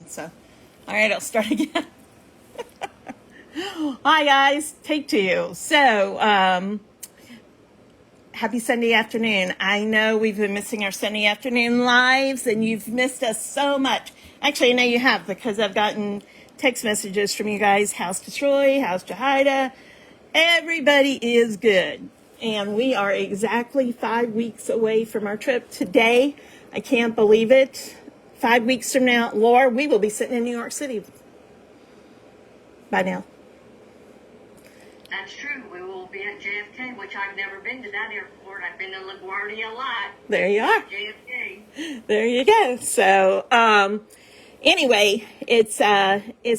So, all right, I'll start again. Hi, guys. Take two. So, happy Sunday afternoon. I know we've been missing our Sunday afternoon lives, and you've missed us so much. Actually, I know you have because I've gotten text messages from you guys. How's Troy? How's Jahida? Everybody is good. And we are exactly 5 weeks away from our trip today. I can't believe it. 5 weeks from now, Laura, we will be sitting in New York City by now. That's true. We will be at JFK, which I've never been to that airport. I've been to LaGuardia a lot. There you are. JFK. There you go. So, anyway, it's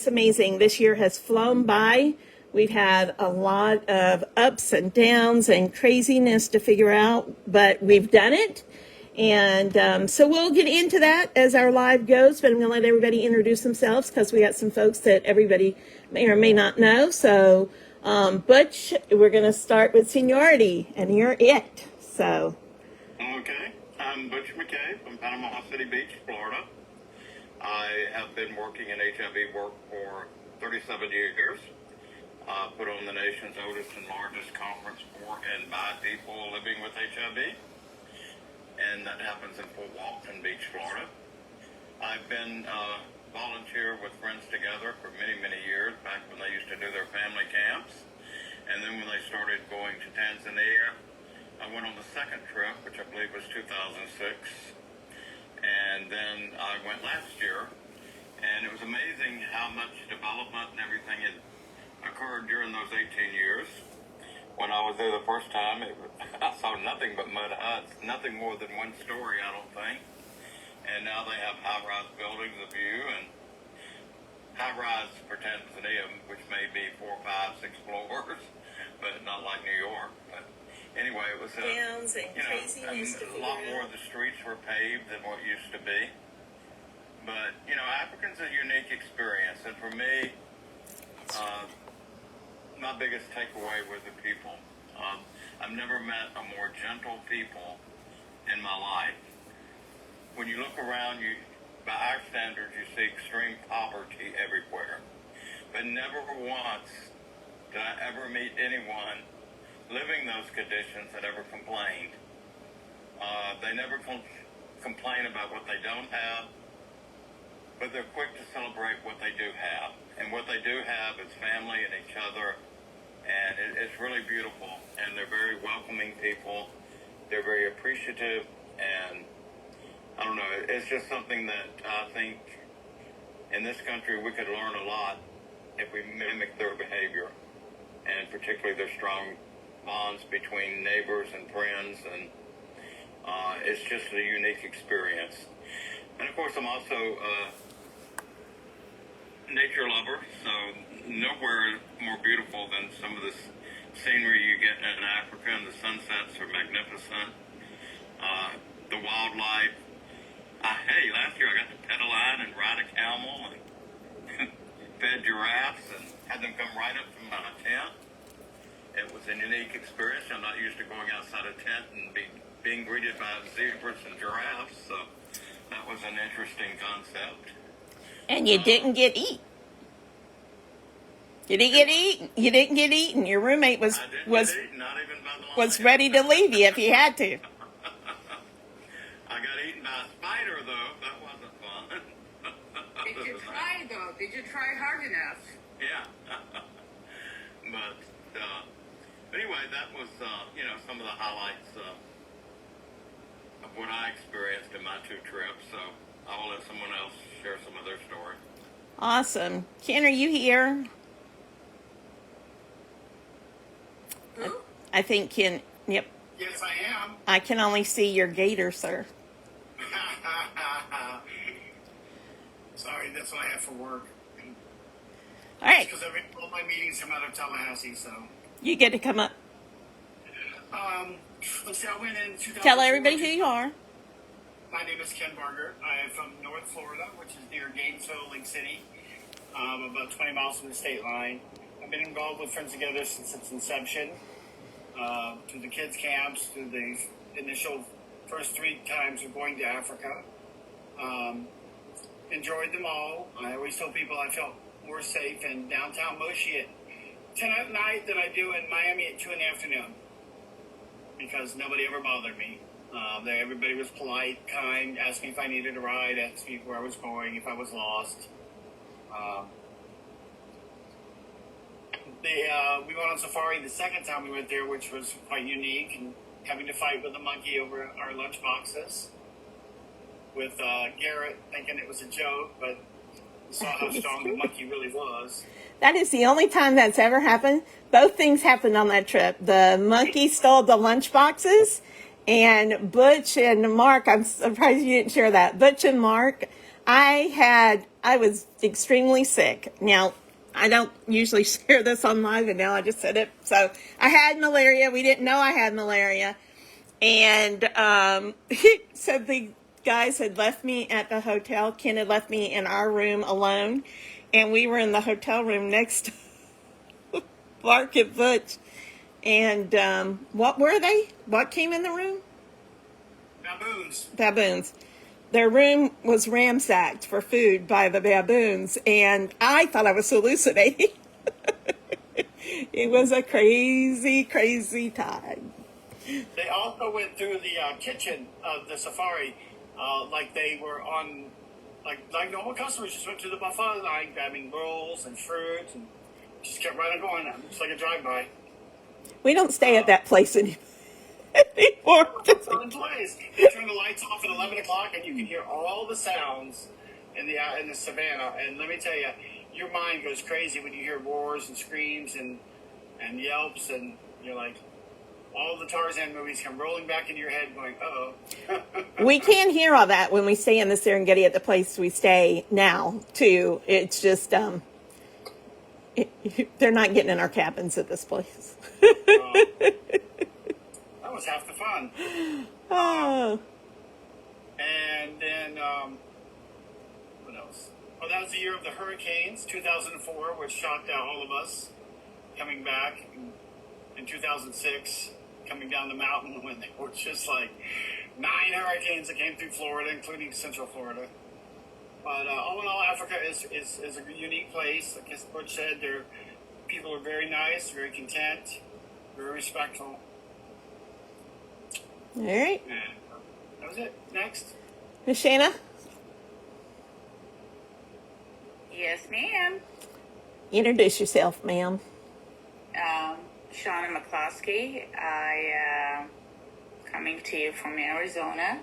amazing. This year has flown by. We've had a lot of ups and downs and craziness to figure out, but we've done it. And so we'll get into that as our live goes, but I'm going to let everybody introduce themselves because we got some folks that everybody may or may not know. So, Butch, we're going to start with seniority, and you're it. So. Okay, I'm Butch McCabe from Panama City Beach, Florida. I have been working in HIV work for 37 years. Put on the nation's oldest and largest conference for and by people living with HIV. And that happens in Fort Walton Beach, Florida. I've been volunteer with Friends Together for many, many years, back when they used to do their family camps. And then when they started going to Tanzania, I went on the second trip, which I believe was 2006. And then I went last year. And it was amazing how much development and everything had occurred during those 18 years. When I was there the first time, I saw nothing but mud huts, nothing more than one story, I don't think. And now they have high-rise buildings, a view, and high-rise for Tanzania, which may be 4, 5, 6 floors, but not like New York. But anyway, it was Downs and craziness. A lot more of the streets were paved than what used to be. But, African's a unique experience, and for me, my biggest takeaway were the people. I've never met a more gentle people in my life. When you look around, by our standards, you see extreme poverty everywhere. But never once did I ever meet anyone living those conditions that ever complained. They never complain about what they don't have, but they're quick to celebrate what they do have. And what they do have is family and each other. And it's really beautiful, and they're very welcoming people. They're very appreciative, and I don't know, it's just something that I think in this country we could learn a lot if we mimic their behavior, and particularly their strong bonds between neighbors and friends, and it's just a unique experience. And of course, I'm also a nature lover, so nowhere more beautiful than some of the scenery you get in Africa, and the sunsets are magnificent. The wildlife. Hey, last year I got to pet a lion and ride a camel and fed giraffes and had them come right up to my tent. It was a unique experience. I'm not used to going outside a tent and being greeted by zebras and giraffes, so that was an interesting concept. And you didn't get eat. You didn't get eaten. You didn't get eaten. Your roommate was ready to leave you if he had to. I got eaten by a spider, though. That wasn't fun. Did you try, though? Did you try hard enough? Yeah. But anyway, that was some of the highlights of what I experienced in my 2 trips. So I will let someone else share some of their story. Awesome. Ken, are you here? Who? I think Ken, yep. Yes, I am. I can only see your gator, sir. Sorry, that's what I have for work. All right. Because all my meetings come out of Tallahassee, so. You get to come up. Let's see, I went in 2004. Tell everybody who you are. My name is Ken Barger. I am from North Florida, which is near Gainesville, Lake City, about 20 miles from the state line. I've been involved with Friends Together since its inception, through the kids' camps, through the initial first 3 times of going to Africa. enjoyed them all. I always told people I felt more safe in downtown Moshi at 10 at night than I do in Miami at 2 in the afternoon, because nobody ever bothered me. Everybody was polite, kind, asked me if I needed a ride, asked me where I was going, if I was lost. We went on safari the second time we went there, which was quite unique, and having to fight with a monkey over our lunch boxes, with Garrett thinking it was a joke, but we saw how strong the monkey really was. That is the only time that's ever happened. Both things happened on that trip. The monkey stole the lunch boxes, and Butch and Mark, I'm surprised you didn't share that. Butch and Mark, I was extremely sick. Now, I don't usually share this on live, and now I just said it. So I had malaria. We didn't know I had malaria. And so the guys had left me at the hotel. Ken had left me in our room alone. And we were in the hotel room next to Mark and Butch. And what were they? What came in the room? Baboons. Baboons. Their room was ransacked for food by the baboons. And I thought I was hallucinating. It was a crazy, crazy time. They also went through the kitchen of the safari like they were on, like normal customers, just went to the buffet line grabbing rolls and fruit and just kept right on going. It's like a drive-by. We don't stay at that place anymore. It's a fun place. They turn the lights off at 11 o'clock and you can hear all the sounds in the savannah. And let me tell you, your mind goes crazy when you hear roars and screams and yelps, and you're like, all the Tarzan movies come rolling back into your head going, uh-oh. We can't hear all that when we stay in the Serengeti at the place we stay now, too. It's just, they're not getting in our cabins at this place. That was half the fun. Oh. And then, what else? Oh, that was the year of the hurricanes, 2004, which shocked out all of us coming back. In 2006, coming down the mountain when there were just like 9 hurricanes that came through Florida, including Central Florida. But all in all, Africa is a unique place. Like as Butch said, people are very nice, very content, very respectful. All right. And that was it. Next. Miss Shana? Yes, ma'am. Introduce yourself, ma'am. Shauna McCloskey. I coming to you from Arizona.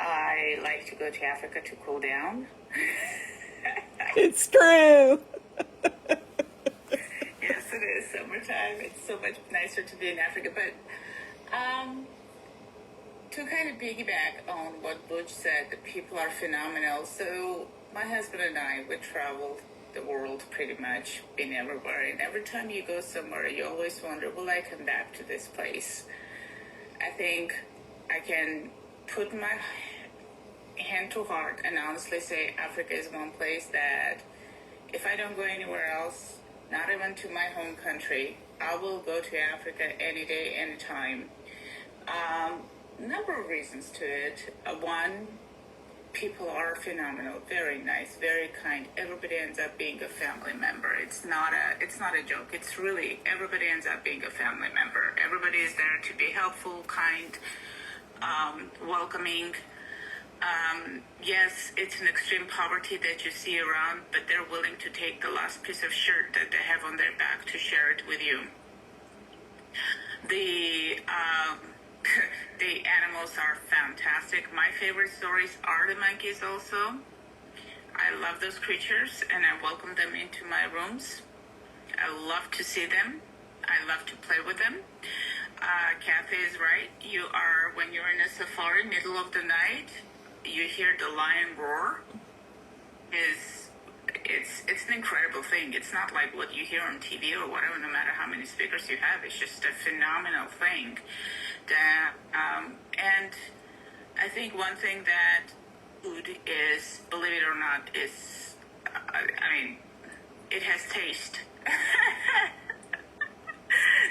I like to go to Africa to cool down. It's true. Yes, it is summertime. It's so much nicer to be in Africa. But to kind of piggyback on what Butch said, the people are phenomenal. So my husband and I, we traveled the world pretty much, been everywhere. And every time you go somewhere, you always wonder, will I come back to this place? I think I can put my hand to heart and honestly say Africa is one place that if I don't go anywhere else, not even to my home country, I will go to Africa any day, anytime. Number of reasons to it. One, people are phenomenal, very nice, very kind. Everybody ends up being a family member. It's not a joke. It's really, everybody ends up being a family member. Everybody is there to be helpful, kind, welcoming. Yes, it's an extreme poverty that you see around, but they're willing to take the last piece of shirt that they have on their back to share it with you. The animals are fantastic. My favorite stories are the monkeys also. I love those creatures and I welcome them into my rooms. I love to see them. I love to play with them. Kathy is right. When you're in a safari, middle of the night, you hear the lion roar. It's an incredible thing. It's not like what you hear on TV or whatever, no matter how many speakers you have. It's just a phenomenal thing. And I think one thing that food is, believe it or not, is, it has taste.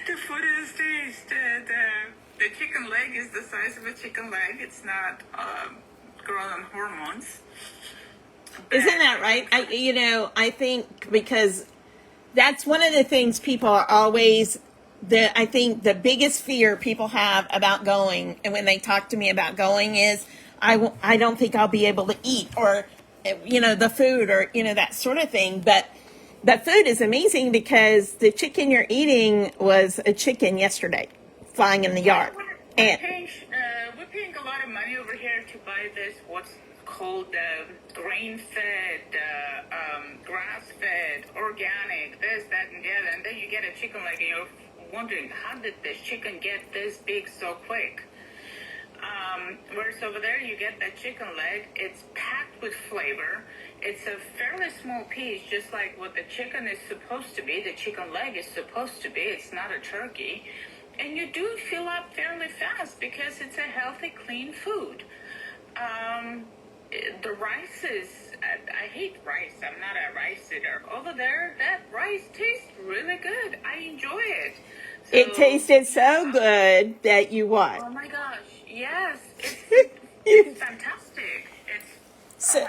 The food is taste. The chicken leg is the size of a chicken leg. It's not grown on hormones. Isn't that right? I think because that's one of the things people are always I think the biggest fear people have about going, and when they talk to me about going, is I don't think I'll be able to eat, or the food, or that sort of thing. But the food is amazing because the chicken you're eating was a chicken yesterday flying in the yard. And We're paying a lot of money over here to buy this, what's called grain-fed, grass-fed, organic, this, that, and the other. And then you get a chicken leg and you're wondering, how did this chicken get this big so quick? Whereas over there, you get that chicken leg. It's packed with flavor. It's a fairly small piece, just like what the chicken is supposed to be. The chicken leg is supposed to be. It's not a turkey. And you do fill up fairly fast because it's a healthy, clean food. The rice is, I hate rice. I'm not a rice eater. Over there, that rice tastes really good. I enjoy it. So, it tasted so good that you what? Oh my gosh, yes. It's fantastic. So,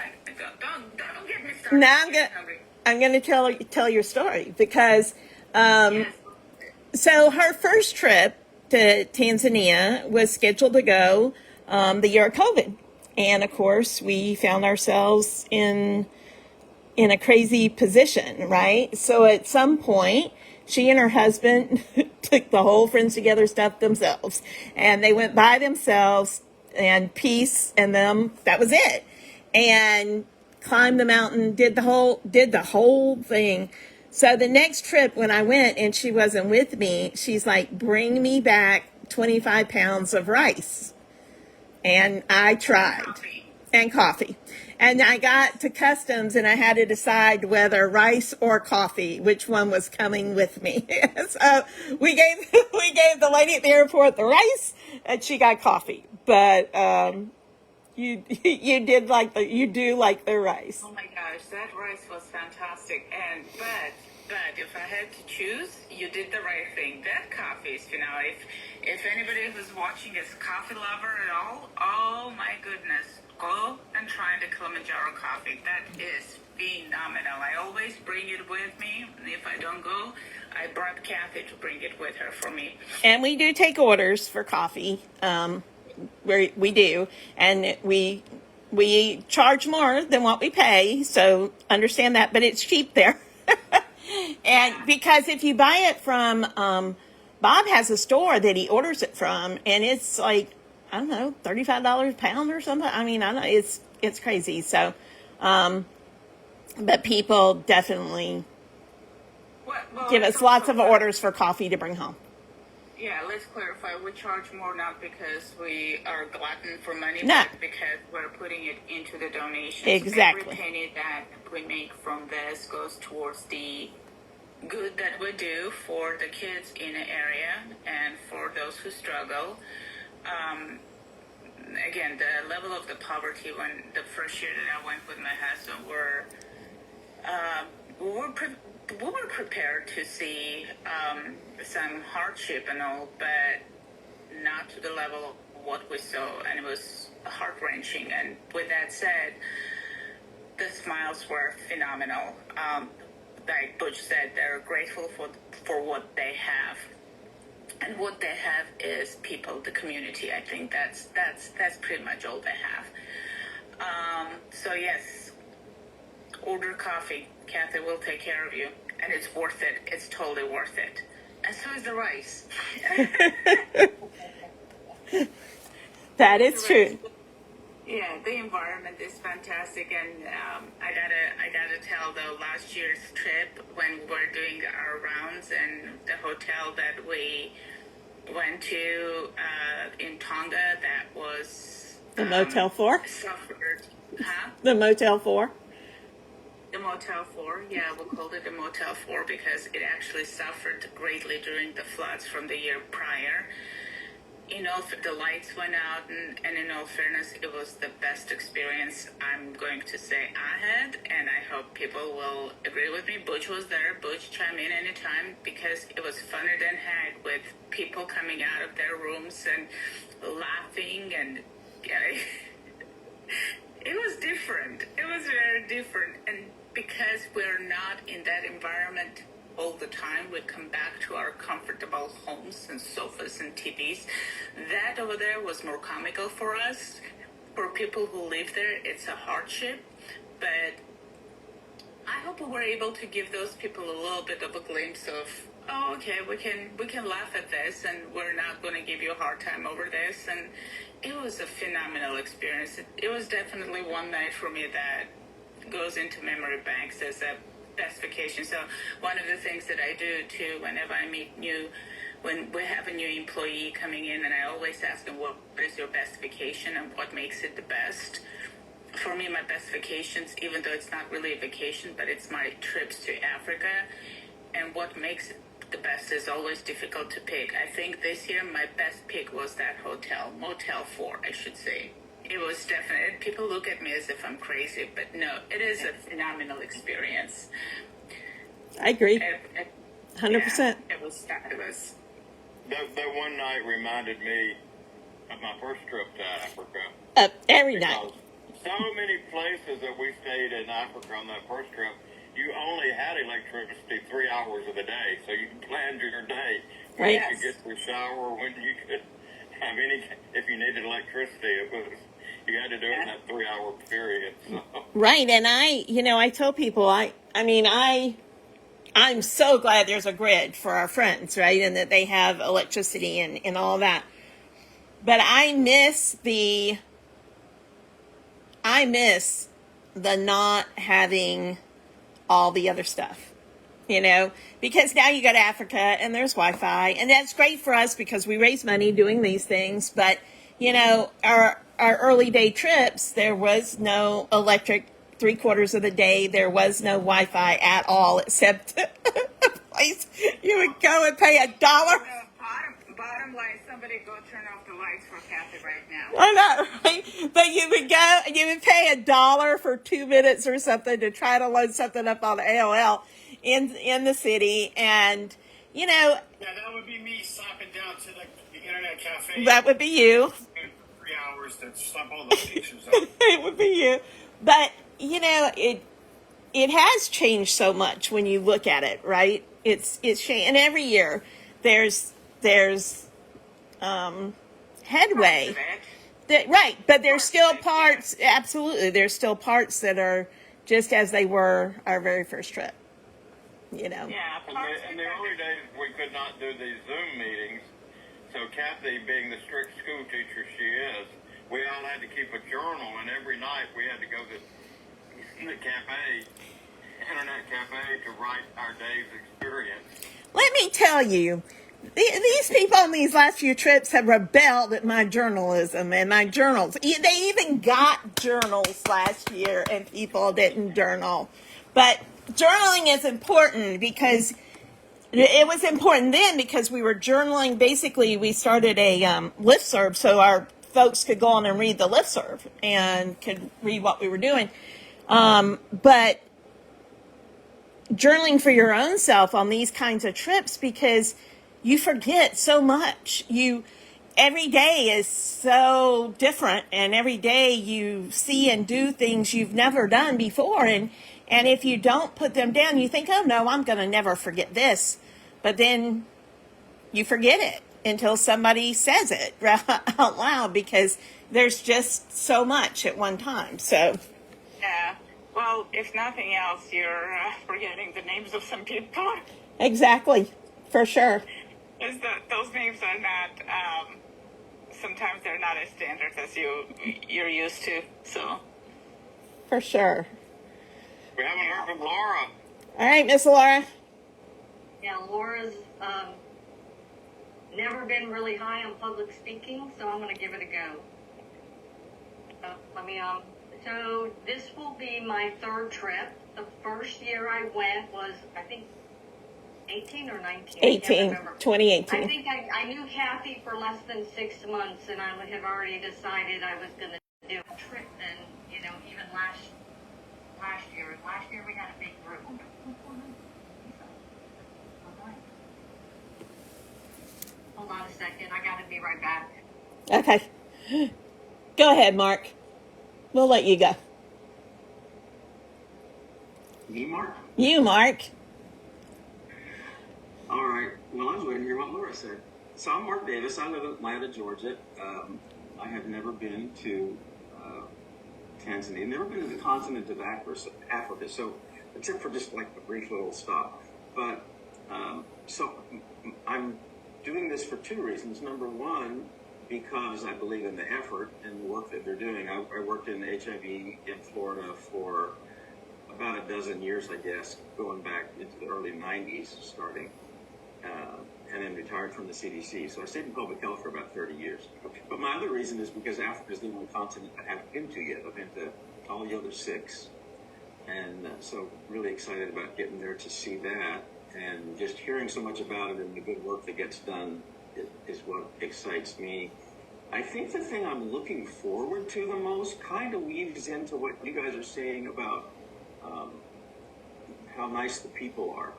Don't get me started. now Hungry. I'm gonna tell your story because Yes. so her first trip to Tanzania was scheduled to go the year of COVID, and of course we found ourselves in a crazy position, right? So at some point, she and her husband took the whole Friends Together stuff themselves, and they went by themselves, and peace and them. That was it, and climbed the mountain, did the whole thing. So the next trip, when I went and she wasn't with me, she's like, "Bring me back 25 pounds of rice," and I tried. And coffee. And I got to customs and I had to decide whether rice or coffee, which one was coming with me. So we gave the lady at the airport the rice and she got coffee. But you do like the rice. Oh my gosh, that rice was fantastic. But if I had to choose, you did the right thing. That coffee is, if anybody who's watching is coffee lover at all, oh my goodness, go and try the Kilimanjaro coffee. That is phenomenal. I always bring it with me. If I don't go, I brought Kathy to bring it with her for me. And we do take orders for coffee. We do, and we charge more than what we pay. So understand that, but it's cheap there. And because if you buy it from, Bob has a store that he orders it from, and it's like, I don't know, $35 a pound or something. I mean, I know it's crazy. So, but people definitely give us lots of orders for coffee to bring home. Yeah, let's clarify. We charge more not because we are glutton for money, No. but because we're putting it into the donations. Exactly. Every penny that we make from this goes towards the good that we do for the kids in the area and for those who struggle. Again, the level of the poverty when the first year that I went with my husband we were prepared to see some hardship and all, but not to the level of what we saw, and it was heart-wrenching. And with that said, the smiles were phenomenal. Like Butch said, they're grateful for what they have. And what they have is people, the community. I think that's pretty much all they have. So yes, order coffee. Kathy will take care of you, and it's worth it. It's totally worth it. And so is the rice. That is true. Yeah, the environment is fantastic, and I gotta tell though, last year's trip when we were doing our rounds and the hotel that we went to in Tonga, that was The Motel 4? suffered. Huh? The Motel 4? The Motel 4, yeah, we called it the Motel 4 because it actually suffered greatly during the floods from the year prior. The lights went out, and in all fairness, it was the best experience I'm going to say I had, and I hope people will agree with me. Butch was there. Butch chime in anytime because it was funner than heck with people coming out of their rooms and laughing, and It was different. It was very different. And because we're not in that environment all the time, we come back to our comfortable homes and sofas and TVs. That over there was more comical for us. For people who live there, it's a hardship. But I hope we were able to give those people a little bit of a glimpse of, oh, okay, we can laugh at this, and we're not going to give you a hard time over this. And it was a phenomenal experience. It was definitely one night for me that goes into memory banks as a best vacation. So one of the things that I do too, whenever I meet when we have a new employee coming in, and I always ask them, what is your best vacation and what makes it the best? For me, my best vacations, even though it's not really a vacation, but it's my trips to Africa. And what makes it the best is always difficult to pick. I think this year my best pick was that hotel, Motel 4, I should say. It was definitely, people look at me as if I'm crazy, but no, it is a phenomenal experience. I agree. 100%. Yeah, it was fabulous. That one night reminded me of my first trip to Africa. Every night. Because so many places that we stayed in Africa on that first trip, you only had electricity 3 hours of the day, so you planned your day when you could get to the shower, when you could have if you needed electricity, you had to do it in that 3 hour period. So. Right, and I tell people, I'm so glad there's a grid for our friends, right, and that they have electricity and all that. But I miss the not having all the other stuff, because now you go to Africa and there's Wi-Fi, and that's great for us because we raise money doing these things. But, our early day trips, there was no electric 3/4 of the day. There was no Wi-Fi at all, except a place you would go and pay $1. Bottom line, somebody go turn off the lights for Kathy right now. I know, right? But you would go and you would pay $1 for 2 minutes or something to try to load something up on AOL in the city, and Yeah, that would be me slapping down to the internet cafe. that would be you. 3 hours to slap all the pictures up. It would be you. But it has changed so much when you look at it, right? It's changed, and every year there's headway. Right, but there's still parts. Absolutely, there's still parts that are just as they were our very first trip. Yeah. In the early days, we could not do these Zoom meetings. So Kathy, being the strict school teacher she is, we all had to keep a journal, and every night we had to go to the internet cafe, to write our day's experience. Let me tell you, these people on these last few trips have rebelled at my journalism and my journals. They even got journals last year, and people didn't journal. But journaling is important because it was important then because we were journaling. Basically, we started a listserv so our folks could go on and read the listserv and could read what we were doing. But journaling for your own self on these kinds of trips, because you forget so much. Every day is so different, and every day you see and do things you've never done before, and if you don't put them down, you think, oh no, I'm going to never forget this, but then you forget it until somebody says it out loud, because there's just so much at one time. So yeah. Well, if nothing else, you're forgetting the names of some people. exactly, for sure. Those names are not. Sometimes they're not as standard as you're used to. So. For sure. We haven't heard from Laura. All right, Miss Laura. Yeah, Laura's never been really high on public speaking, so I'm going to give it a go. So this will be my third trip. The first year I went was, I think, 18 or 19. 18, 2018. I think I knew Kathy for less than 6 months, and I had already decided I was going to do a trip then, even last year. Last year we had a big group. Hold on a second. I got to be right back. Okay. Go ahead, Mark. We'll let you go. Me, Mark? You, Mark. All right. Well, I was waiting to hear what Laura said. So I'm Mark Davis. I live in Atlanta, Georgia. I have never been to Tanzania. Never been to the continent of Africa. So, except for just like a brief little stop. But I'm doing this for two reasons. Number one, because I believe in the effort and the work that they're doing. I worked in HIV in Florida for about a dozen years, I guess, going back into the early 90s, starting, and then retired from the CDC. So I stayed in public health for about 30 years. But my other reason is because Africa is the only continent I haven't been to yet. I've been to all the other six. And so really excited about getting there to see that. And just hearing so much about it and the good work that gets done is what excites me. I think the thing I'm looking forward to the most kind of weaves into what you guys are saying about how nice the people are.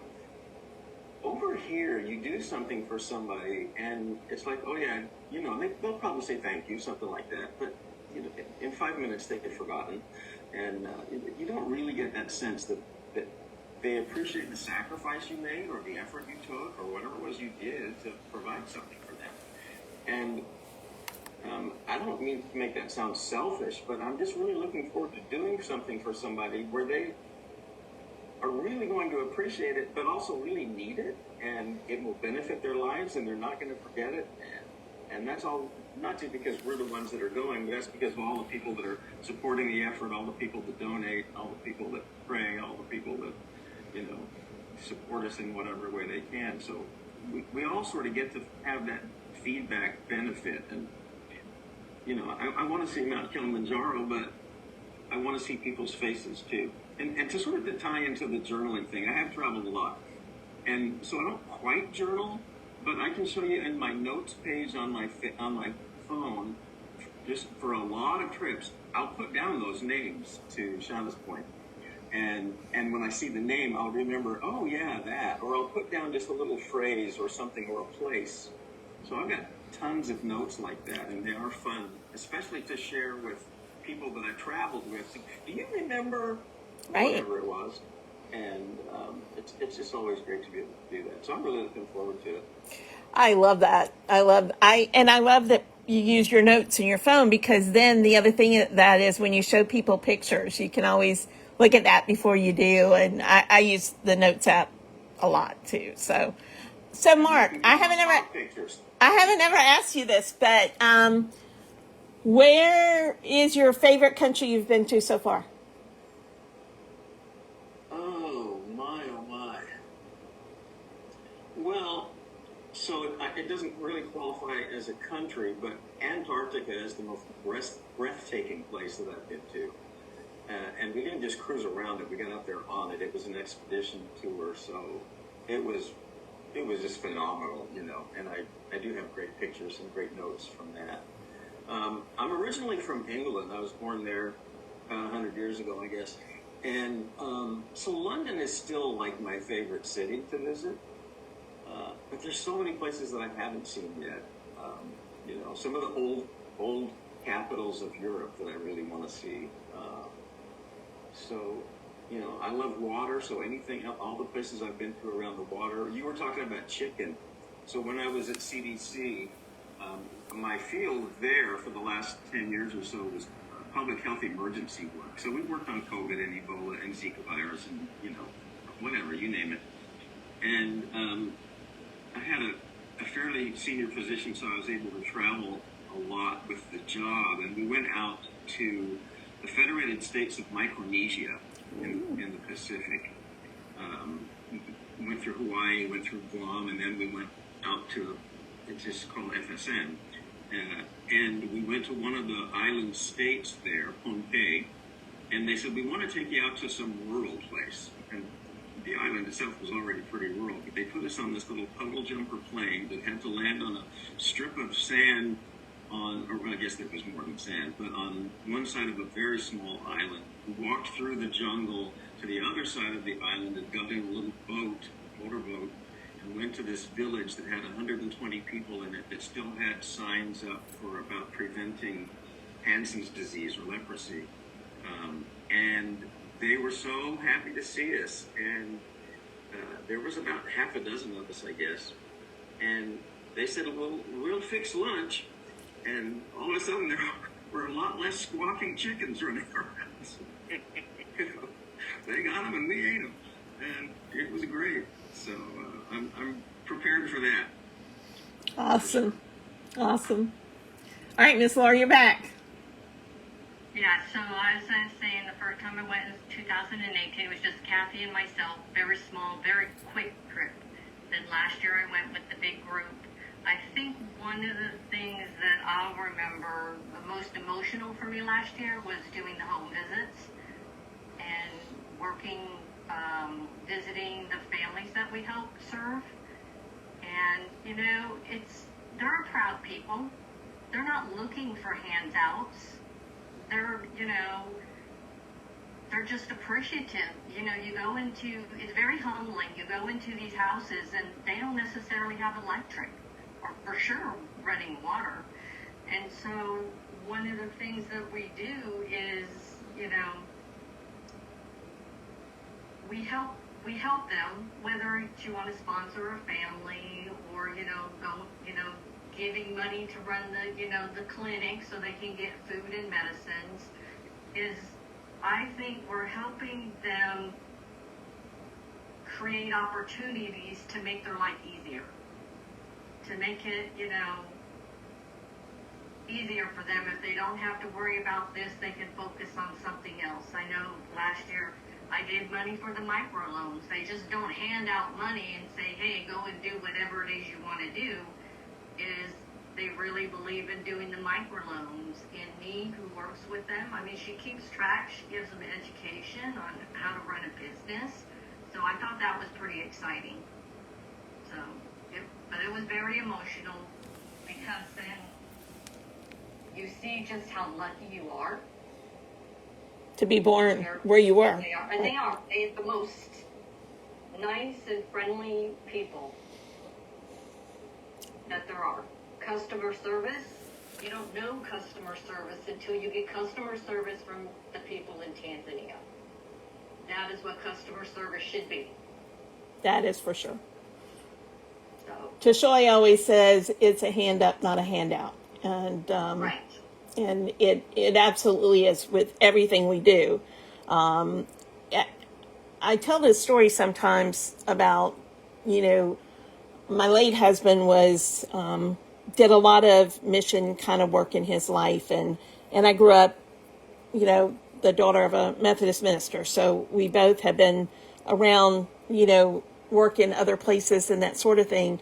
Over here, you do something for somebody, and it's like, oh yeah, they'll probably say thank you, something like that. But in 5 minutes, they get forgotten, and you don't really get that sense that they appreciate the sacrifice you made, or the effort you took, or whatever it was you did to provide something for them. And I don't mean to make that sound selfish, but I'm just really looking forward to doing something for somebody where they are really going to appreciate it, but also really need it, and it will benefit their lives, and they're not going to forget it. And that's all, not just because we're the ones that are going, but that's because of all the people that are supporting the effort, all the people that donate, all the people that pray, all the people that, support us in whatever way they can. So we all sort of get to have that feedback benefit. And, I want to see Mount Kilimanjaro, but I want to see people's faces too. And to sort of to tie into the journaling thing, I have traveled a lot. And so I don't quite journal, but I can show you in my notes page on my phone, just for a lot of trips, I'll put down those names, to Shauna's point. And when I see the name, I'll remember, oh yeah, that. Or I'll put down just a little phrase or something or a place. So I've got tons of notes like that, and they are fun, especially to share with people that I traveled with. So, do you remember whatever it was? And it's just always great to be able to do that. So I'm really looking forward to it. I love that. I love that you use your notes in your phone, because then the other thing that is when you show people pictures, you can always look at that before you do. And I use the notes app a lot too. So Mark, I haven't ever asked you this, but where is your favorite country you've been to so far? Oh my. Well, so it doesn't really qualify as a country, but Antarctica is the most breathtaking place that I've been to. And we didn't just cruise around it; we got up there on it. It was an expedition tour, so it was just phenomenal, And I do have great pictures and great notes from that. I'm originally from England. I was born there about 100 years ago, I guess. And so London is still like my favorite city to visit. But there's so many places that I haven't seen yet. Some of the old capitals of Europe that I really want to see. I love water, so all the places I've been to around the water. You were talking about chicken. So when I was at CDC, my field there for the last 10 years or so was public health emergency work. So we worked on COVID and Ebola and Zika virus and, whatever, you name it. And I had a fairly senior position, so I was able to travel a lot with the job. And we went out to the Federated States of Micronesia in the Pacific. We went through Hawaii, went through Guam, and then we went out to, it's just called FSN. And we went to one of the island states there, Pohnpei, and they said, we want to take you out to some rural place. And the island itself was already pretty rural, but they put us on this little puddle jumper plane that had to land on a strip of sand I guess there was more than sand, but on one side of a very small island. We walked through the jungle to the other side of the island and got in a little motorboat, and went to this village that had 120 people in it that still had signs up about preventing Hansen's disease or leprosy. And they were so happy to see us. And there was about half a dozen of us, I guess. And they said, well, we'll fix lunch. And all of a sudden, there were a lot less squawking chickens running around. They got them and we ate them. And it was great. So I'm prepared for that. Awesome. Awesome. All right, Miss Laura, you're back. Yeah, so I was saying the first time I went in 2018, it was just Kathy and myself, very small, very quick trip. Then last year I went with the big group. I think one of the things that I'll remember the most emotional for me last year was doing the home visits and working, visiting the families that we help serve. And, they're proud people. They're not looking for handouts. They're just appreciative. You go into, it's very humbling. You go into these houses and they don't necessarily have electric or for sure running water. And so one of the things that we do is, we help them, whether you want to sponsor a family or, giving money to run the clinic so they can get food and medicines, is I think we're helping them create opportunities to make their life easier, to make it, easier for them. If they don't have to worry about this, they can focus on something else. I know last year I gave money for the microloans. They just don't hand out money and say, hey, go and do whatever it is you want to do. Is they really believe in doing the microloans. And Nee, who works with them, she keeps track. She gives them education on how to run a business. So I thought that was pretty exciting. But it was very emotional because then you see just how lucky you are To be born where you were. They are. And they are. They're the most nice and friendly people that there are. Customer service, you don't know customer service until you get customer service from the people in Tanzania. That is what customer service should be. That is for sure. So, Tashoy always says it's a hand up, not a handout. And right. And it absolutely is with everything we do. I tell this story sometimes about, my late husband was, did a lot of mission kind of work in his life. And I grew up, the daughter of a Methodist minister. So we both have been around, work in other places and that sort of thing.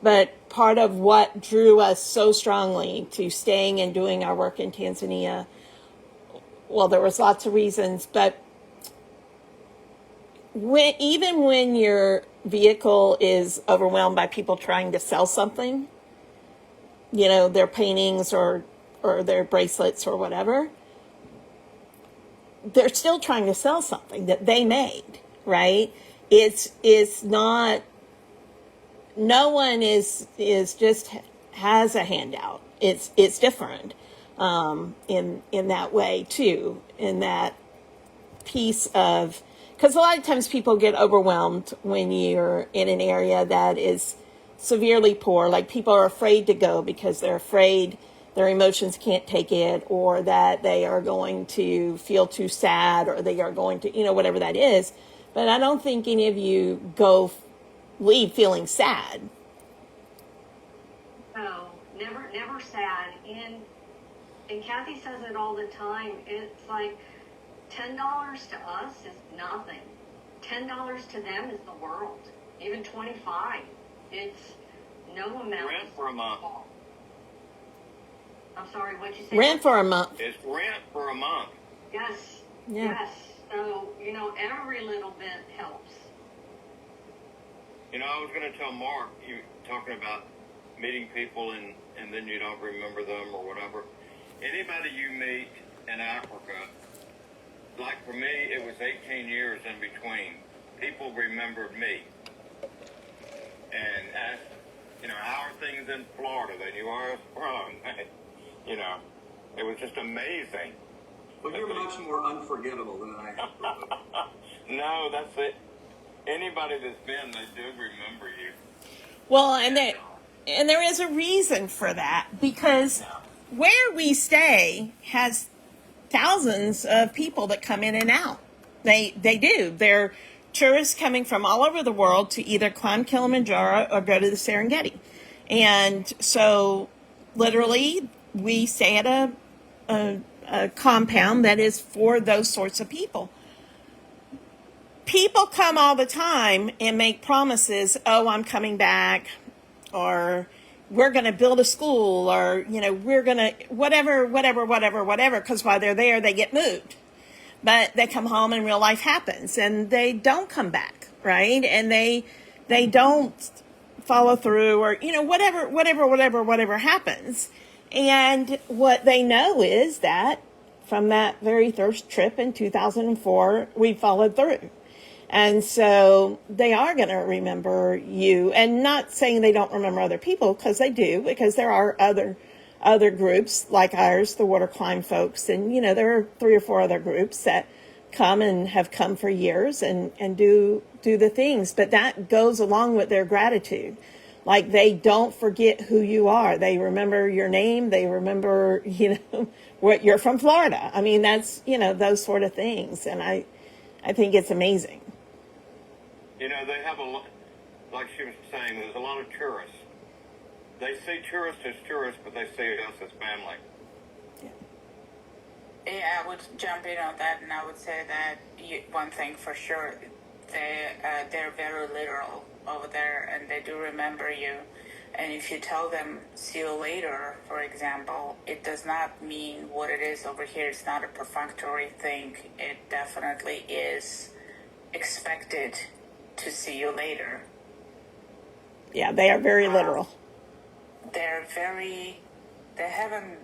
But part of what drew us so strongly to staying and doing our work in Tanzania, well, there was lots of reasons, but even when your vehicle is overwhelmed by people trying to sell something, their paintings or their bracelets or whatever, they're still trying to sell something that they made, right? It's not, no one is just has a handout. It's different in that way too, in that piece of, because a lot of times people get overwhelmed when you're in an area that is severely poor. Like people are afraid to go because they're afraid their emotions can't take it, or that they are going to feel too sad, or they are going to, whatever that is. But I don't think any of you leave feeling sad. No, never sad. And Kathy says it all the time. It's like $10 to us is nothing. $10 to them is the world. Even 25. It's no amount. Rent for a month. I'm sorry, what'd you say? Rent for a month. It's rent for a month. Yes. Yeah. Yes. So, every little bit helps. I was going to tell Mark, you talking about meeting people and then you don't remember them or whatever. Anybody you meet in Africa, like for me, it was 18 years in between. People remembered me. And asked, how are things in Florida? They knew where I was from. It was just amazing. Well, you're much more unforgettable than I am. No, that's it. Anybody that's been, they do remember you. Well, and there is a reason for that, because where we stay has thousands of people that come in and out. They do. They're tourists coming from all over the world to either climb Kilimanjaro or go to the Serengeti. And so literally we stay at a compound that is for those sorts of people. People come all the time and make promises, oh, I'm coming back, or we're going to build a school, or, we're going to whatever, because while they're there, they get moved. But they come home and real life happens and they don't come back, right? And they don't follow through, or, whatever happens. And what they know is that from that very first trip in 2004, we followed through. And so they are going to remember you, and not saying they don't remember other people, because they do, because there are other groups like ours, the Water Climb folks. And, there are 3 or 4 other groups that come and have come for years and do the things. But that goes along with their gratitude. Like, they don't forget who you are. They remember your name. They remember, what you're from Florida. I mean, that's, those sort of things. And I think it's amazing. They have a lot, like she was saying, there's a lot of tourists. They see tourists as tourists, but they see us as family. Yeah, I would jump in on that, and I would say that one thing for sure, they're very literal over there, and they do remember you. And if you tell them, see you later, for example, it does not mean what it is over here. It's not a perfunctory thing. It definitely is expected to see you later. Yeah, they are very literal. They haven't,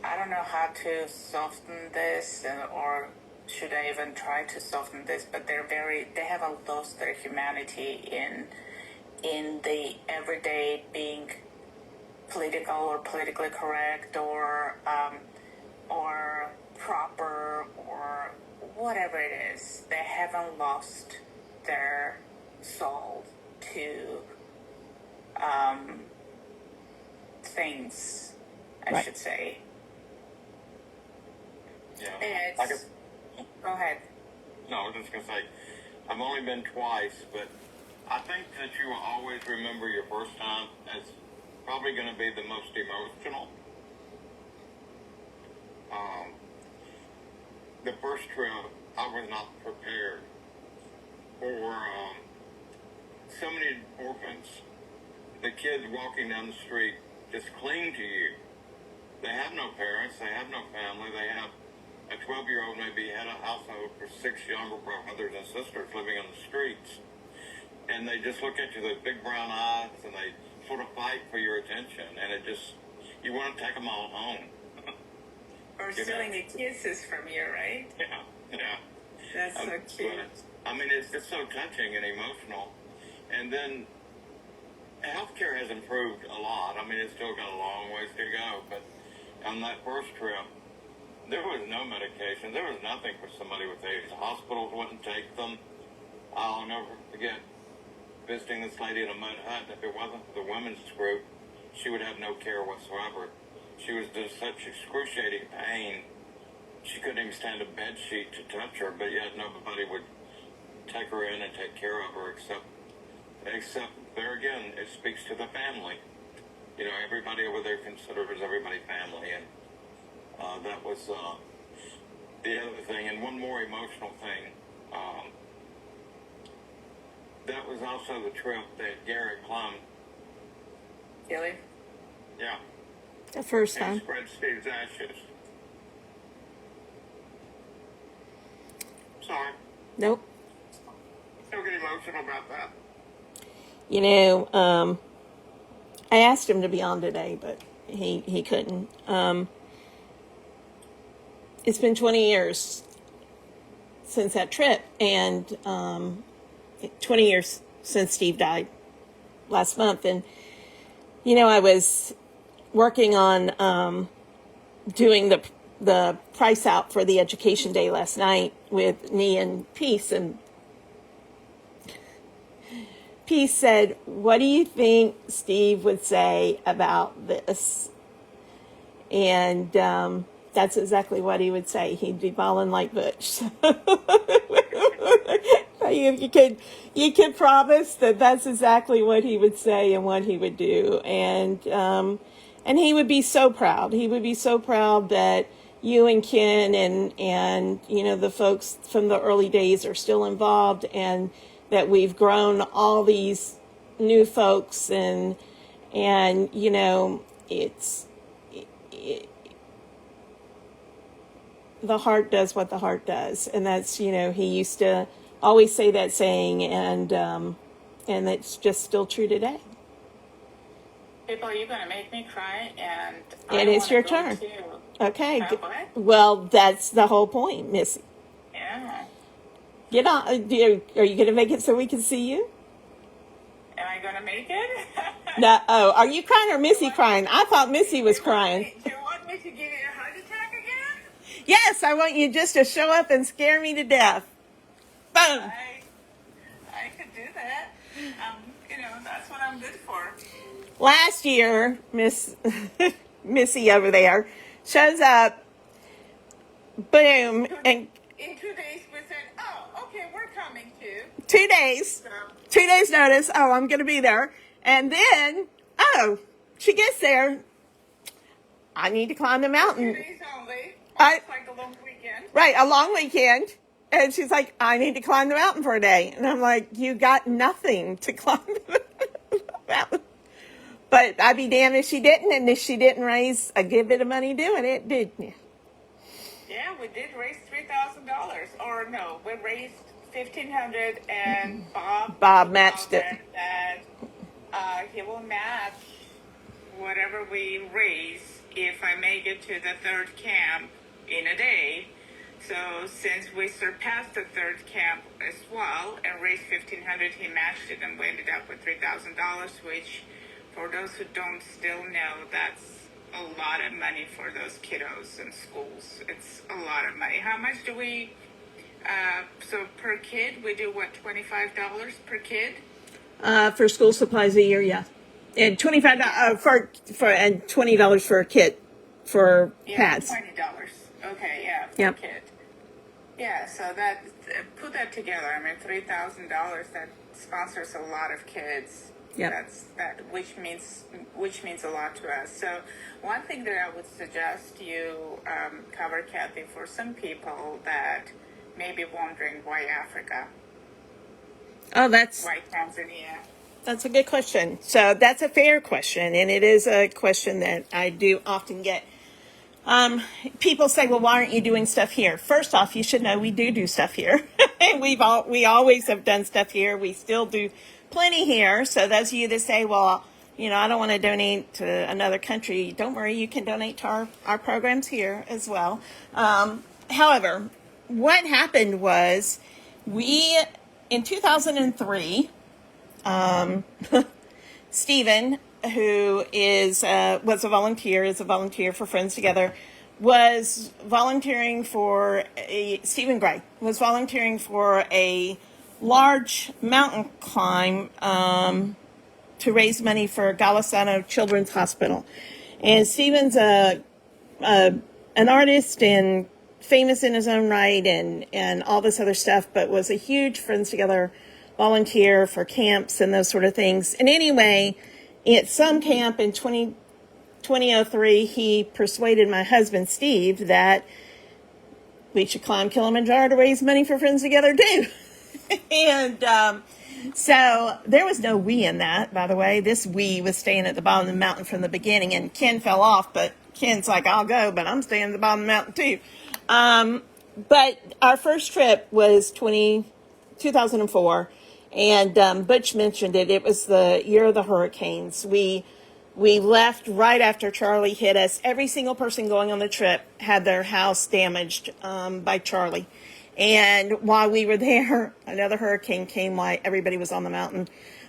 I don't know how to soften this, or should I even try to soften this, but they haven't lost their humanity in the everyday being political or politically correct, or proper, or whatever it is. They haven't lost their soul to things, I Right. should say. Yeah. Go ahead. No, I was just going to say, I've only been twice, but I think that you will always remember your first time as probably going to be the most emotional. The first trip, I was not prepared for so many orphans. The kids walking down the street just cling to you. They have no parents. They have no family. They have a 12-year-old maybe had a household for 6 younger brothers and sisters living on the streets. And they just look at you with big brown eyes, and they sort of fight for your attention. And it just, you want to take them all home. Or stealing the kisses from you, right? Yeah. That's so cute. But, it's just so touching and emotional. And then healthcare has improved a lot. It's still got a long ways to go. But on that first trip, there was no medication. There was nothing for somebody with AIDS. Hospitals wouldn't take them. I'll never forget visiting this lady in a mud hut. If it wasn't for the women's group, she would have no care whatsoever. She was in such excruciating pain. She couldn't even stand a bed sheet to touch her, but yet nobody would take her in and take care of her except there again, it speaks to the family. Everybody over there considers everybody family, and that was the other thing. And one more emotional thing. That was also the trip that Garrett climbed. Really? Yeah. The first And time. spread Steve's ashes. Sorry. Nope. Don't get emotional about that. I asked him to be on today, but he couldn't. It's been 20 years since that trip, and 20 years since Steve died last month. And, I was working on doing the price out for the education day last night with Nee and Peace, and Peace said, "What do you think Steve would say about this?" And that's exactly what he would say. He'd be bawling like Butch. You could promise that that's exactly what he would say and what he would do, and he would be so proud. He would be so proud that you and Ken and the folks from the early days are still involved, and that we've grown all these new folks, and it's the heart does what the heart does, and that's he used to always say that saying, and it's just still true today. People, you're gonna make me cry, and And I it's wanna your go turn. too. Okay. What? Well, that's the whole point, Missy. Yeah. Get on. Are you going to make it so we can see you? Am I gonna make it? No. Oh, are you crying or Missy crying? I thought Missy was crying. Do you want me to give you a heart attack again? Yes, I want you just to show up and scare me to death. Boom. I could do that. That's what I'm good for. Last year, Missy over there shows up, boom, and In 2 days, we said, "Oh, okay, we're coming too." 2 days, 2 days notice. Oh, I'm going to be there. And then, she gets there. I need to climb the 2 mountain. days only. I- It's like a long weekend. Right, a long weekend. And she's like, I need to climb the mountain for a day. And I'm like, you got nothing to climb the mountain. But I'd be damned if she didn't. And if she didn't raise a good bit of money doing it, did you? Yeah, we did raise $3,000, or no, we raised $1,500, and Bob matched it. That he will match whatever we raise if I make it to the third camp in a day. So since we surpassed the third camp as well and raised $1,500, he matched it, and we ended up with $3,000, which, for those who don't still know, that's a lot of money for those kiddos in schools. It's a lot of money. How much do we? So per kid, we do what, $25 per kid? For school supplies a year, yeah. And $25 for and $20 for a kit for pads. $20. Okay, yeah, per Yep. kid. Yeah, so that put that together. I mean, $3,000 that sponsors a lot of kids. Yep. Which means a lot to us. So one thing that I would suggest you cover, Kathy, for some people that may be wondering why Africa, Oh, why Tanzania. that's a good question. So that's a fair question, and it is a question that I do often get. People say, well, why aren't you doing stuff here? First off, you should know we do stuff here. we always have done stuff here. We still do plenty here. So those of you that say, well, I don't want to donate to another country, don't worry, you can donate to our programs here as well. However, what happened was in 2003, Stephen, who was a volunteer for Friends Together, was volunteering for Stephen Gray was volunteering for a large mountain climb to raise money for Golisano Children's Hospital. And Stephen's an artist and famous in his own right, and all this other stuff, but was a huge Friends Together volunteer for camps and those sort of things. And anyway, at some camp in 2003, he persuaded my husband, Steve, that we should climb Kilimanjaro to raise money for Friends Together, too. And so there was no we in that, by the way. This we was staying at the bottom of the mountain from the beginning, and Ken fell off, but Ken's like, I'll go, but I'm staying at the bottom of the mountain, too. But our first trip was 2004. And Butch mentioned it. It was the year of the hurricanes. We left right after Charlie hit us. Every single person going on the trip had their house damaged by Charlie. And while we were there, another hurricane came while everybody was on the mountain.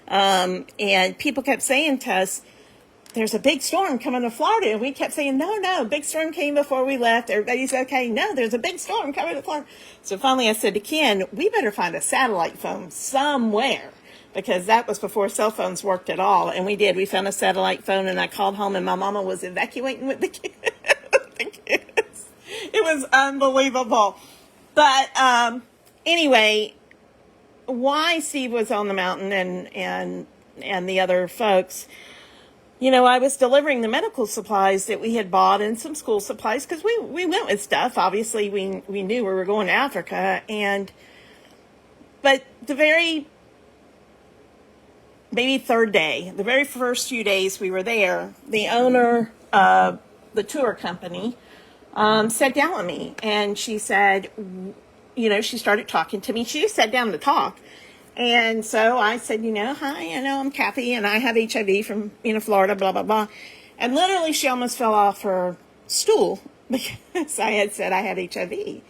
And people kept saying to us, there's a big storm coming to Florida. And we kept saying, no, big storm came before we left. Everybody's okay. No, there's a big storm coming to Florida. So finally I said to Ken, we better find a satellite phone somewhere, because that was before cell phones worked at all. And we did. We found a satellite phone, and I called home, and my mama was evacuating with the kids. It was unbelievable. But anyway, why Steve was on the mountain and the other folks, I was delivering the medical supplies that we had bought and some school supplies, because we went with stuff. Obviously, we knew we were going to Africa. But the maybe third day, the very first few days we were there, the owner of the tour company sat down with me, and she said, she started talking to me. She just sat down to talk. And so I said, hi, I'm Kathy, and I have HIV from, Florida, blah, blah, blah. And literally she almost fell off her stool because I had said I had HIV.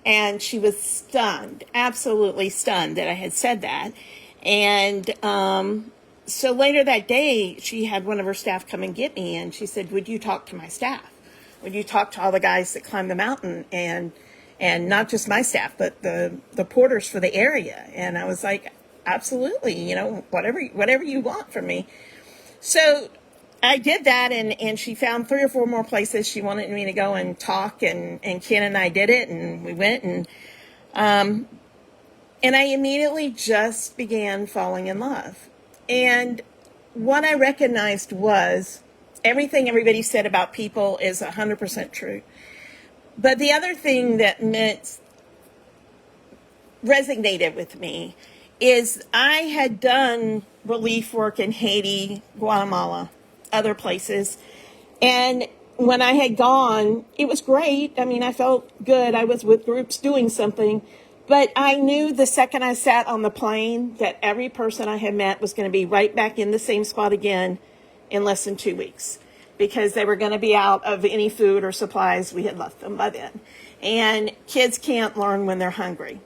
And she was stunned, absolutely stunned that I had said that. And so later that day, she had one of her staff come and get me, and she said, would you talk to my staff? Would you talk to all the guys that climb the mountain, and not just my staff, but the porters for the area? And I was like, absolutely, whatever you want from me. So I did that, and she found 3 or 4 more places she wanted me to go and talk, and Ken and I did it, and we went, and I immediately just began falling in love. And what I recognized was everything everybody said about people is 100% true. But the other thing that resonated with me is I had done relief work in Haiti, Guatemala, other places. And when I had gone, it was great. I mean, I felt good. I was with groups doing something. But I knew the second I sat on the plane that every person I had met was going to be right back in the same spot again in less than 2 weeks, because they were going to be out of any food or supplies. We had left them by then. And kids can't learn when they're hungry.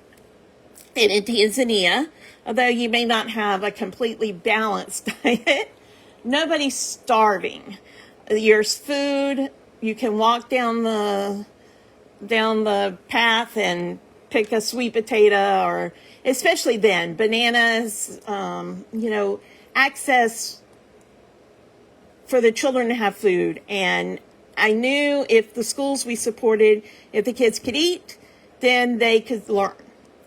And in Tanzania, although you may not have a completely balanced diet, nobody's starving. There's food. You can walk down the path and pick a sweet potato, or especially then, bananas, access for the children to have food. And I knew if the schools we supported, if the kids could eat, then they could learn.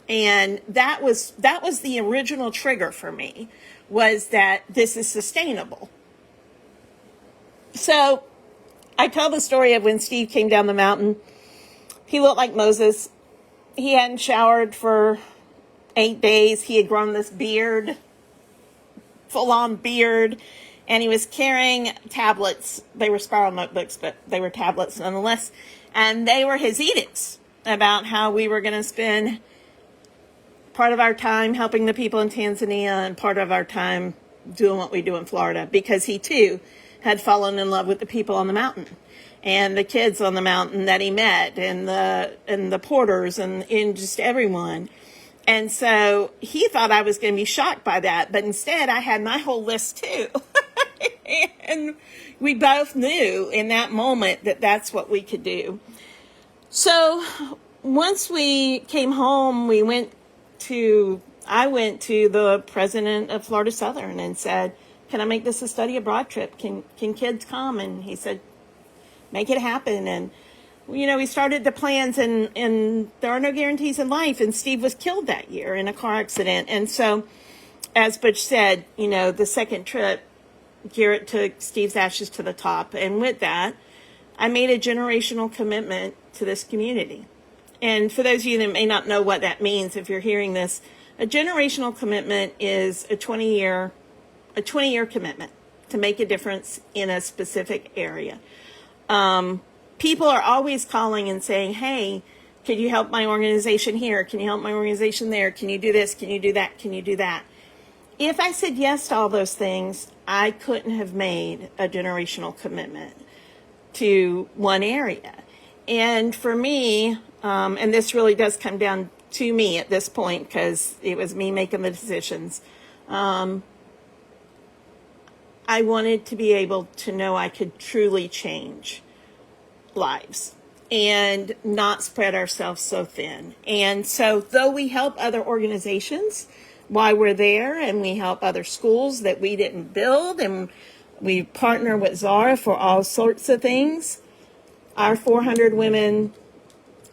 And that was the original trigger for me, was that this is sustainable. So I tell the story of when Steve came down the mountain. He looked like Moses. He hadn't showered for 8 days. He had grown this beard, full-on beard, and he was carrying tablets. They were spiral notebooks, but they were tablets nonetheless. And they were his edicts about how we were going to spend part of our time helping the people in Tanzania and part of our time doing what we do in Florida, because he too had fallen in love with the people on the mountain and the kids on the mountain that he met, and the porters and just everyone. And so he thought I was going to be shocked by that, but instead I had my whole list too. And we both knew in that moment that that's what we could do. So once we came home, I went to the president of Florida Southern and said, can I make this a study abroad trip? Can kids come? And he said, make it happen. And, we started the plans, and there are no guarantees in life. And Steve was killed that year in a car accident. And so, as Butch said, the second trip, Garrett took Steve's ashes to the top. And with that, I made a generational commitment to this community. And for those of you that may not know what that means, if you're hearing this, a generational commitment is a 20-year commitment to make a difference in a specific area. People are always calling and saying, hey, could you help my organization here? Can you help my organization there? Can you do this? Can you do that? Can you do that? If I said yes to all those things, I couldn't have made a generational commitment to one area. And for me, and this really does come down to me at this point, because it was me making the decisions, I I wanted to be able to know I could truly change lives and not spread ourselves so thin. And so, though we help other organizations while we're there, and we help other schools that we didn't build, and we partner with Zara for all sorts of things, our 400 women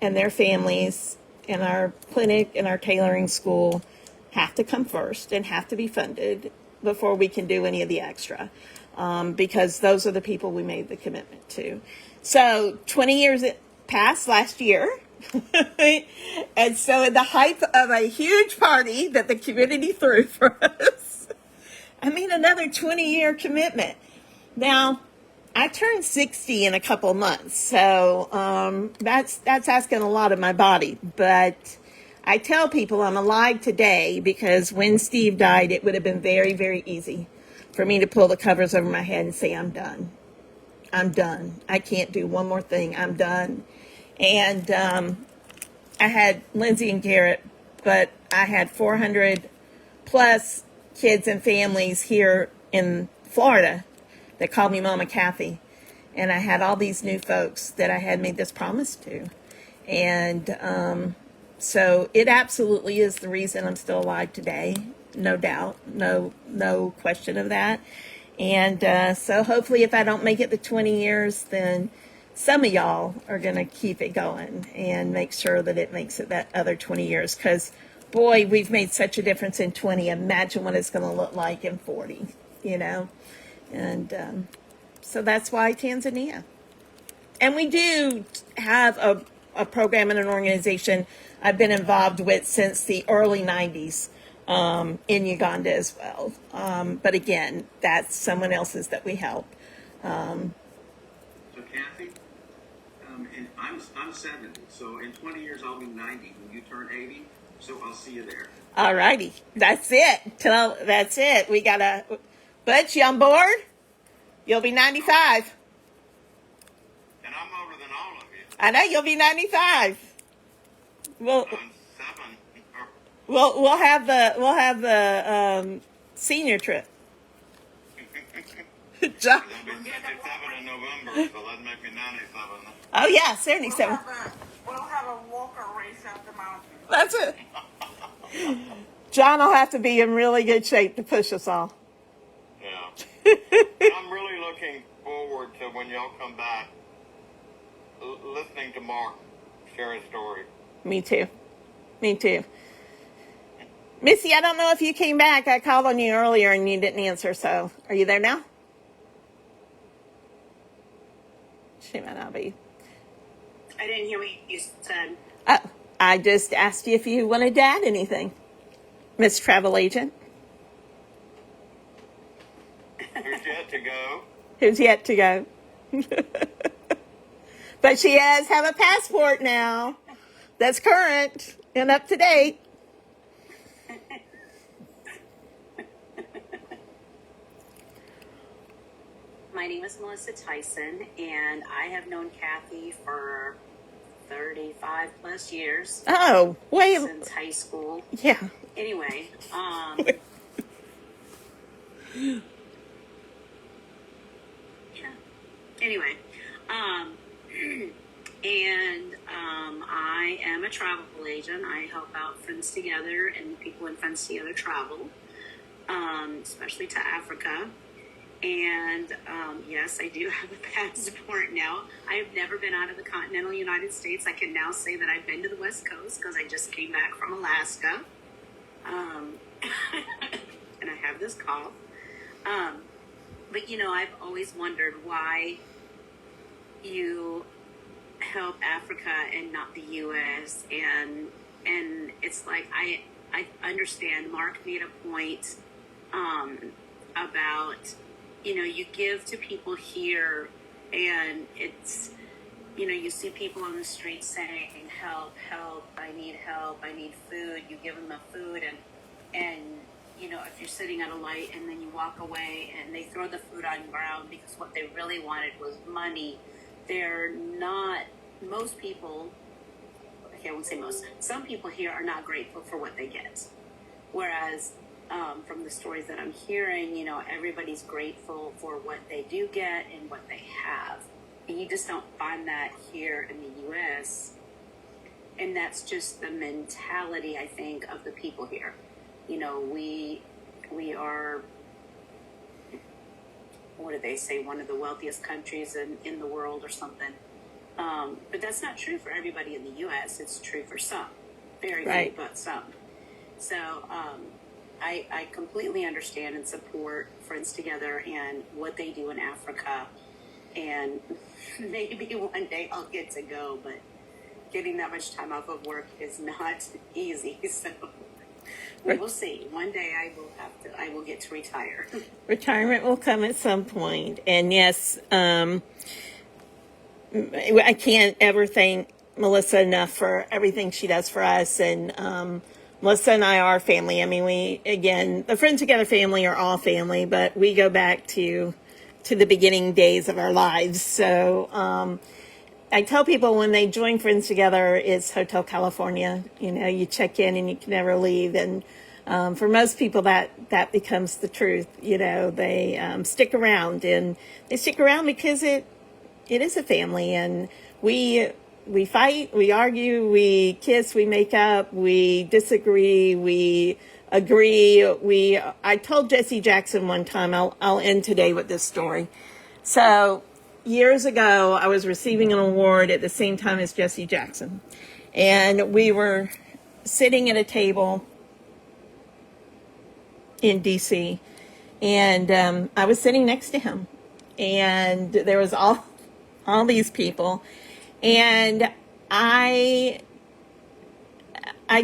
and their families and our clinic and our tailoring school have to come first and have to be funded before we can do any of the extra, because those are the people we made the commitment to. So 20 years passed last year. And so in the height of a huge party that the community threw for us, I mean, another 20-year commitment. Now, I turned 60 in a couple months, so that's asking a lot of my body. But I tell people I'm alive today because when Steve died, it would have been very, very easy for me to pull the covers over my head and say, I'm done. I'm done. I can't do one more thing. I'm done. And I had Lindsay and Garrett, but I had 400 plus kids and families here in Florida that called me Mama Kathy. And I had all these new folks that I had made this promise to. And so it absolutely is the reason I'm still alive today. No doubt. No question of that. And so hopefully if I don't make it the 20 years, then some of y'all are going to keep it going and make sure that it makes it that other 20 years. Because, boy, we've made such a difference in 20. Imagine what it's going to look like in 40, you know. And so that's why Tanzania. And we do have a program and an organization I've been involved with since the early 90s in Uganda as well. But again, that's someone else's that we help. So Kathy, and I'm 70, so in 20 years I'll be 90 when you turn 80. So I'll see you there. All righty, that's it. That's it. We gotta. Butch, you on board? You'll be 95. And I'm older than all of you. I know you'll be 95. Well, I'm 7. we'll have the senior trip. John. I'll be 67 in November, so that make me 97. Oh yeah, 77. We'll have a walker race up the mountain. That's it. John will have to be in really good shape to push us all. Yeah. I'm really looking forward to when y'all come back, listening to Mark share his story. Me too. Me too. Missy, I don't know if you came back. I called on you earlier and you didn't answer, so are you there now? She might not be. I didn't hear what you said. Oh, I just asked you if you wanted to add anything, Miss Travel Agent. Who's yet to go? Who's yet to go. But she has have a passport now that's current and up to date. My name is Melissa Tyson, and I have known Kathy for 35 plus years. Oh, wait. Since high school. Yeah. Anyway, yeah. Anyway, and I am a travel agent. I help out Friends Together and people in Friends Together travel, especially to Africa. And yes, I do have a passport now. I have never been out of the continental United States. I can now say that I've been to the West Coast because I just came back from Alaska. And I have this cough. But, you know, I've always wondered why you help Africa and not the U.S. And it's like, I understand Mark made a point about, you know, you give to people here and it's, you know, you see people on the street saying, help, I need food. You give them the food and, you know, if you're sitting at a light and then you walk away and they throw the food on the ground because what they really wanted was money, they're not, most people, okay, I won't say most, some people here are not grateful for what they get. Whereas from the stories that I'm hearing, everybody's grateful for what they do get and what they have. And you just don't find that here in the U.S. And that's just the mentality, I think, of the people here. We are, what do they say, one of the wealthiest countries in the world or something. But that's not true for everybody in the U.S. It's true for some, very few, but some. So I completely understand and support Friends Together and what they do in Africa. And maybe one day I'll get to go, but getting that much time off of work is not easy. So we will see. One day I will get to retire. Retirement will come at some point. And yes, I can't ever thank Melissa enough for everything she does for us. And Melissa and I are family. I mean, the Friends Together family are all family, but we go back to the beginning days of our lives. So I tell people when they join Friends Together, it's Hotel California. You check in and you can never leave. And for most people, that becomes the truth. They stick around, and they stick around because it is a family, and we fight, we argue, we kiss, we make up, we disagree, we agree. I told Jesse Jackson one time, I'll end today with this story. So years ago, I was receiving an award at the same time as Jesse Jackson, and we were sitting at a table in DC, and I was sitting next to him, and there was all these people, and I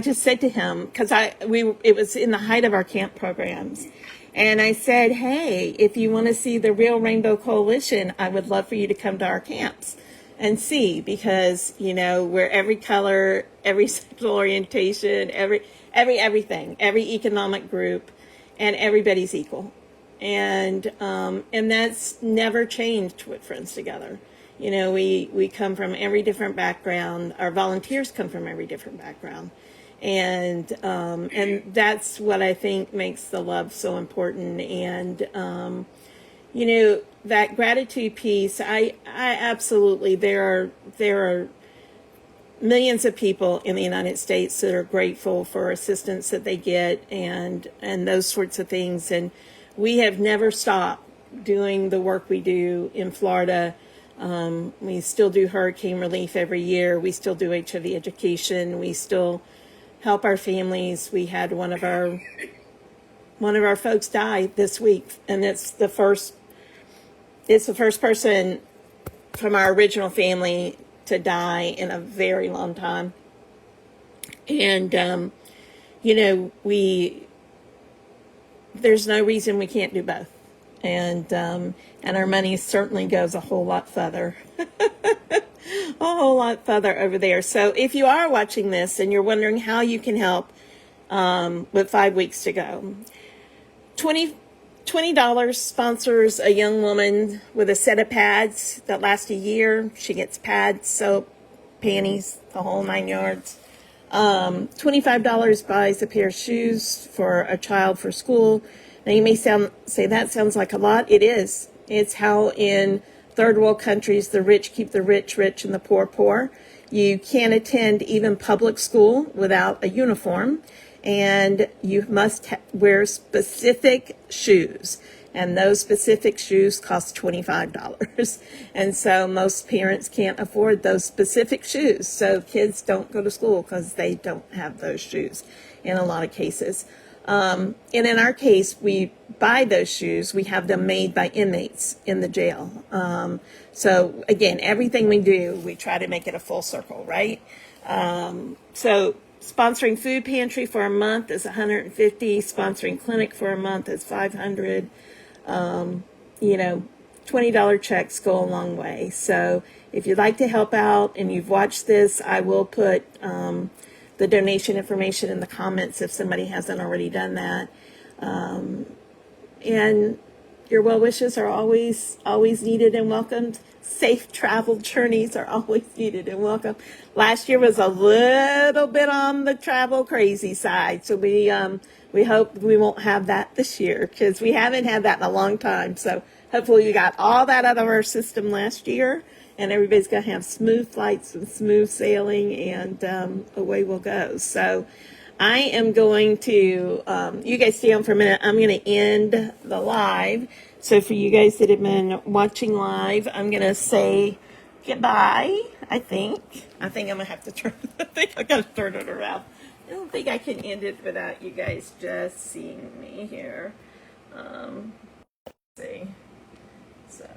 just said to him, because it was in the height of our camp programs, and I said, hey, if you want to see the real Rainbow Coalition, I would love for you to come to our camps and see, because we're every color, every sexual orientation, everything, every economic group, and everybody's equal. And that's never changed with Friends Together. We come from every different background. Our volunteers come from every different background. And that's what I think makes the love so important. And, that gratitude piece, I absolutely, there are millions of people in the United States that are grateful for assistance that they get and those sorts of things. And we have never stopped doing the work we do in Florida. We still do hurricane relief every year. We still do HIV education. We still help our families. We had one of our folks die this week, and it's the first person from our original family to die in a very long time. And there's no reason we can't do both. And our money certainly goes a whole lot further. A whole lot further over there. So if you are watching this and you're wondering how you can help with 5 weeks to go, $20 sponsors a young woman with a set of pads that last a year. She gets pads, soap, panties, the whole 9 yards. $25 buys a pair of shoes for a child for school. Now you may say that sounds like a lot. It is. It's how in third world countries the rich keep the rich rich and the poor poor. You can't attend even public school without a uniform, and you must wear specific shoes. And those specific shoes cost $25. And so most parents can't afford those specific shoes. So kids don't go to school because they don't have those shoes in a lot of cases. And in our case, we buy those shoes. We have them made by inmates in the jail. So again, everything we do, we try to make it a full circle, right? So sponsoring food pantry for a month is $150. Sponsoring clinic for a month is $500. $20 checks go a long way. So if you'd like to help out and you've watched this, I will put the donation information in the comments if somebody hasn't already done that. And your well wishes are always needed and welcomed. Safe travel journeys are always needed and welcome. Last year was a little bit on the travel crazy side, so we we hope we won't have that this year because we haven't had that in a long time. So hopefully we got all that out of our system last year, and everybody's going to have smooth flights and smooth sailing, and away we'll go. So I am going to, you guys stay on for a minute. I'm going to end the live. So for you guys that have been watching live, I'm going to say goodbye, I think. I'm going to have to turn, I think I got to turn it around. I don't think I can end it without you guys just seeing me here. Let's see. So.